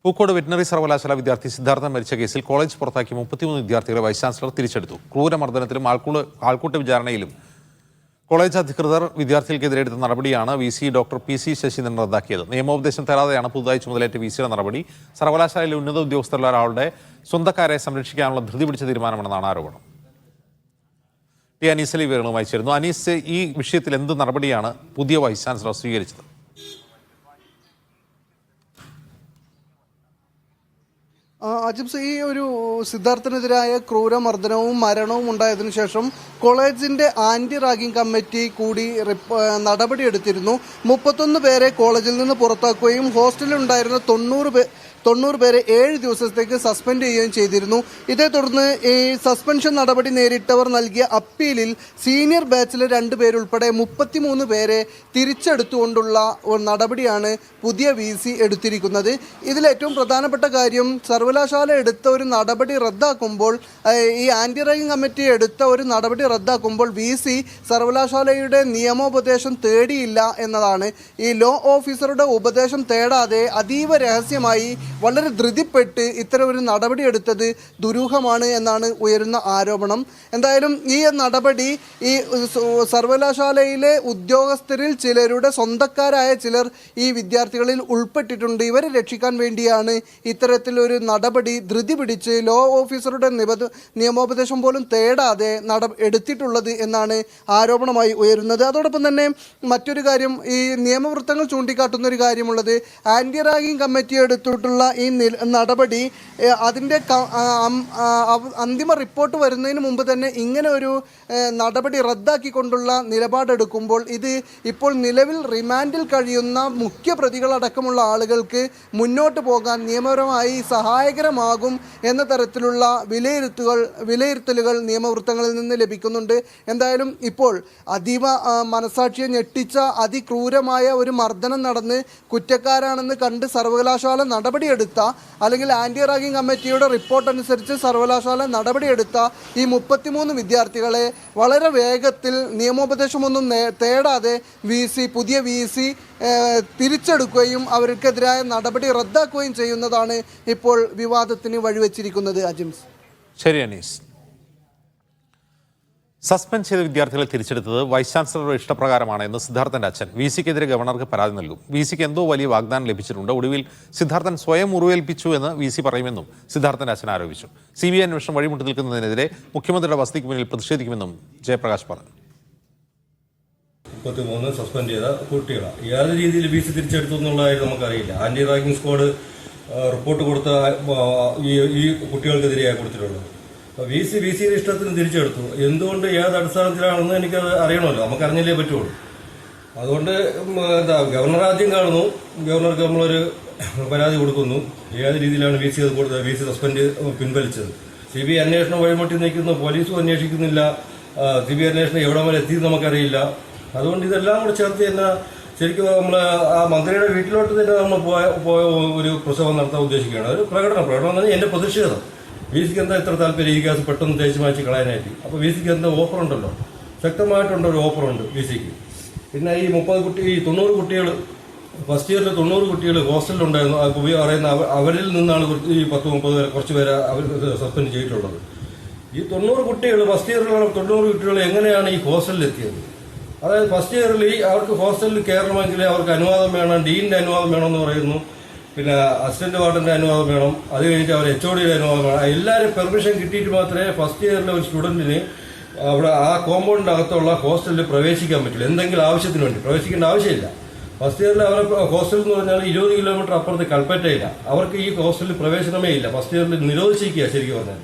Pookode veterinary സർവകലാശാല വിദ്യാർത്ഥി സിദ്ധാർത്ഥൻ മരിച്ച കേസിൽ കോളേജ് പുറത്താക്കിയ 33 വിദ്യാർത്ഥികളെ വൈസ് ചാൻസലർ തിരിച്ചെടുത്തു. ക്രൂരമർദ്ദനത്തിലും ആൾക്കൂട്ട വിചാരണയിലും കോളേജ് അധികൃതർ വിദ്യാർത്ഥികൾക്കെതിരെ എടുത്ത നടപടിയാണ് VC ഡോക്ടർ PC ശശീന്ദ്രൻ റദ്ദാക്കിയത്. നിയമോപദേശം തരാതെയാണ് പുതുതായി ചുമതലയേറ്റ VCയുടെ നടപടി. സർവകലാശാലയിലെ ഉന്നത ഉദ്യോഗസ്ഥരുള്ള ഒരാളുടെ സ്വന്തക്കാരെ സംരക്ഷിക്കാനുള്ള ധൃതി പിടിച്ച തീരുമാനമാണെന്നാണ് ആരോപണം. അനീസ് അലി വിവരങ്ങളുമായി ചേരുന്നു. അനീസ്, ഈ വിഷയത്തിൽ എന്ത് നടപടിയാണ് പുതിയ വൈസ് ചാൻസലർ സ്വീകരിച്ചത്? അജിംസ്, ഈ ഒരു സിദ്ധാർത്ഥനെതിരായ ക്രൂരമർദ്ദനവും മരണവും ഉണ്ടായതിനു ശേഷം കോളേജിന്റെ ആന്റി റാഗിംഗ് കമ്മിറ്റി കൂടി നടപടിയെടുത്തിരുന്നു. 31 പേരെ കോളേജിൽ നിന്ന് പുറത്താക്കുകയും ഹോസ്റ്റലിൽ ഉണ്ടായിരുന്ന 90 പേരെ 7 ദിവസത്തേക്ക് സസ്പെൻഡ് ചെയ്യുകയും ചെയ്തിരുന്നു. ഇതേ തുടർന്ന് ഈ സസ്പെൻഷൻ നടപടി നേരിട്ടവർ നൽകിയ അപ്പീലിൽ സീനിയർ ബാച്ചിലെ 2 പേരുൾപ്പെടെ 33 പേരെ തിരിച്ചെടുത്തുകൊണ്ടുള്ള നടപടിയാണ് പുതിയ VC എടുത്തിരിക്കുന്നത്. ഇതിലേറ്റവും പ്രധാനപ്പെട്ട കാര്യം, സർവകലാശാല എടുത്ത ഒരു നടപടി റദ്ദാക്കുമ്പോൾ, ഈ ആന്റി റാഗിംഗ് കമ്മിറ്റി എടുത്ത ഒരു നടപടി റദ്ദാക്കുമ്പോൾ VC സർവകലാശാലയുടെ നിയമോപദേശം തേടിയില്ല എന്നതാണ്. ഈ ലോ ഓഫീസറുടെ ഉപദേശം തേടാതെ അതീവ രഹസ്യമായി വളരെ ധൃതിപ്പെട്ട് ഇത്തരം ഒരു നടപടി എടുത്തത് ദുരൂഹമാണ് എന്നാണ് ഉയരുന്ന ആരോപണം. എന്തായാലും ഈ നടപടി ഈ സർവകലാശാലയിലെ ഉദ്യോഗസ്ഥരിൽ ചിലരുടെ സ്വന്തക്കാരായ ചിലർ ഈ വിദ്യാർത്ഥികളിൽ ഉൾപ്പെട്ടിട്ടുണ്ട്. ഇവരെ രക്ഷിക്കാൻ വേണ്ടിയാണ് ഇത്തരത്തിലൊരു നടപടി ധൃതി പിടിച്ച് ലോ ഓഫീസറുടെ നിയമോപദേശം പോലും തേടാതെ എടുത്തിട്ടുള്ളത് എന്നാണ് ആരോപണമായി ഉയരുന്നത്. അതോടൊപ്പം തന്നെ മറ്റൊരു കാര്യം, ഈ നിയമവൃത്തങ്ങൾ ചൂണ്ടിക്കാട്ടുന്ന ഒരു കാര്യമുള്ളത്, ആന്റി റാഗിംഗ് കമ്മിറ്റി എടുത്തിട്ടുള്ള ഈ നടപടി അതിൻ്റെ അന്തിമ റിപ്പോർട്ട് വരുന്നതിന് മുമ്പ് തന്നെ ഇങ്ങനെ ഒരു നടപടി റദ്ദാക്കിക്കൊണ്ടുള്ള നിലപാടെടുക്കുമ്പോൾ ഇത് ഇപ്പോൾ നിലവിൽ റിമാൻഡിൽ കഴിയുന്ന മുഖ്യപ്രതികളടക്കമുള്ള ആളുകൾക്ക് മുന്നോട്ട് പോകാൻ നിയമപരമായി സഹായകരമാകും എന്ന തരത്തിലുള്ള വിലയിരുത്തലുകൾ നിയമവൃത്തങ്ങളിൽ നിന്ന് ലഭിക്കുന്നുണ്ട്. എന്തായാലും ഇപ്പോൾ അതീവ മനസാക്ഷിയെ ഞെട്ടിച്ച അതിക്രൂരമായ ഒരു മർദ്ദനം നടന്ന് കുറ്റക്കാരാണെന്ന് കണ്ട് സർവകലാശാല നടപടിയെടുത്ത, അല്ലെങ്കിൽ ആന്റി റാഗിംഗ് കമ്മിറ്റിയുടെ റിപ്പോർട്ട് അനുസരിച്ച് സർവകലാശാല നടപടിയെടുത്ത ഈ 33 വിദ്യാർത്ഥികളെ വളരെ വേഗത്തിൽ നിയമോപദേശമൊന്നും തേടാതെ പുതിയ VC തിരിച്ചെടുക്കുകയും അവർക്കെതിരായ നടപടി റദ്ദാക്കുകയും ചെയ്യുന്നതാണ് ഇപ്പോൾ വിവാദത്തിന് വഴിവെച്ചിരിക്കുന്നത്. അജിംസ്, ശരി അനീസ്. സസ്പെൻഡ് ചെയ്ത വിദ്യാർത്ഥികളെ തിരിച്ചെടുത്തത് വൈസ് ചാൻസലറുടെ ഇഷ്ടപ്രകാരമാണ് എന്ന് സിദ്ധാർത്ഥന്റെ അച്ഛൻ VCക്കെതിരെ ഗവർണർക്ക് പരാതി നൽകും. VCക്ക് എന്തോ വലിയ വാഗ്ദാനം ലഭിച്ചിട്ടുണ്ട്. ഒടുവിൽ സിദ്ധാർത്ഥൻ സ്വയം മുറിവേൽപ്പിച്ചു എന്ന് VC പറയുമെന്നും സിദ്ധാർത്ഥന്റെ അച്ഛൻ ആരോപിച്ചു. CBI അന്വേഷണം വഴിമുട്ടി നിൽക്കുന്നതിനെതിരെ മുഖ്യമന്ത്രിയുടെ വസതിക്ക് മുന്നിൽ പ്രതിഷേധിക്കുമെന്നും ജയപ്രകാശ് പറഞ്ഞു. 33 സസ്പെൻഡ് ചെയ്ത കുട്ടികളാണ്. ഏത് രീതിയിൽ VC തിരിച്ചെടുത്തു എന്നുള്ളതായിട്ട് നമുക്കറിയില്ല. ആന്റി റാഗിംഗ് സ്ക്വാഡ് റിപ്പോർട്ട് കൊടുത്ത ഈ കുട്ടികൾക്കെതിരെയാണ് കൊടുത്തിട്ടുള്ളത്. VCയുടെ ഇഷ്ടത്തിന് തിരിച്ചെടുത്തു. എന്തുകൊണ്ട്, ഏത് അടിസ്ഥാനത്തിലാണെന്ന് എനിക്കത് അറിയണമല്ലോ, നമുക്കറിഞ്ഞില്ലേ പറ്റുള്ളൂ. അതുകൊണ്ട് ഗവർണർ ആദ്യം കാണുന്നു, ഗവർണർക്ക് നമ്മളൊരു പരാതി കൊടുക്കുന്നു. ഏത് രീതിയിലാണ് VC സസ്പെൻഡ് പിൻവലിച്ചത്. CBI അന്വേഷണം വഴിമുട്ടി നിൽക്കുന്നു, പോലീസും അന്വേഷിക്കുന്നില്ല. CBI അന്വേഷണം എവിടെ വരെ എത്തിയെന്ന് നമുക്കറിയില്ല. അതുകൊണ്ട് ഇതെല്ലാം കൂടെ ചേർത്ത് തന്നെ ശരിക്കും നമ്മൾ ആ മന്ത്രിയുടെ വീട്ടിലോട്ട് തന്നെ നമ്മൾ പോയ ഒരു പ്രസവം നടത്താൻ ഉദ്ദേശിക്കുകയാണ്. ഒരു പ്രകടനം തന്നെ എൻ്റെ പ്രതിഷേധം. VCക്ക് എന്താ ഇത്ര താല്പര്യം ഈ കേസ് പെട്ടെന്ന് തേച്ച് മാറ്റി കളയാനായിട്ട്? അപ്പോൾ VCക്ക് എന്താ ഓഫറുണ്ടല്ലോ, ശക്തമായിട്ടുണ്ടൊരു ഓഫറുണ്ട് VCക്ക്. പിന്നെ ഈ 90 കുട്ടികൾ, ഫസ്റ്റ് ഇയറിൽ 90 കുട്ടികൾ ഹോസ്റ്റലിലുണ്ടായിരുന്നു. പറയുന്ന അവരിൽ നിന്നാണ് ഈ 10-30 പേരെ, കുറച്ച് പേരെ അവർ സസ്പെൻഡ് ചെയ്തിട്ടുള്ളത്. ഈ 90 കുട്ടികൾ, ഫസ്റ്റ് ഇയറിലുള്ള 90 കുട്ടികൾ എങ്ങനെയാണ് ഈ ഹോസ്റ്റലിൽ എത്തിയത്? അതായത് ഫസ്റ്റ് ഇയറിൽ അവർക്ക് ഹോസ്റ്റലിൽ കയറണമെങ്കിൽ അവർക്ക് അനുവാദം വേണം, ഡീനിന്റെ അനുവാദം വേണമെന്ന് പറയുന്നു. പിന്നെ അസിസ്റ്റന്റ് വാർഡന്റെ അനുവാദം വേണം. അത് കഴിഞ്ഞിട്ട് അവർ HODയുടെ അനുവാദം വേണം. എല്ലാവരും പെർമിഷൻ കിട്ടിയിട്ട് മാത്രമേ ഫസ്റ്റ് ഇയറിലെ ഒരു സ്റ്റുഡന്റിന് അവിടെ ആ കോമ്പൗണ്ടിന്റെ അകത്തുള്ള ഹോസ്റ്റലിൽ പ്രവേശിക്കാൻ പറ്റില്ല. എന്തെങ്കിലും ആവശ്യത്തിന് വേണ്ടി പ്രവേശിക്കേണ്ട ആവശ്യമില്ല. ഫസ്റ്റ് ഇയറിൽ അവരെ ഹോസ്റ്റൽ എന്ന് പറഞ്ഞാൽ 20 കിലോമീറ്റർ അപ്പുറത്ത് കൽപ്പറ്റയില്ല. അവർക്ക് ഈ ഹോസ്റ്റലിൽ പ്രവേശനമേ ഇല്ല. ഫസ്റ്റ് ഇയറിൽ നിരോധിച്ചിരിക്കുക ശരിക്കും പറഞ്ഞാൽ.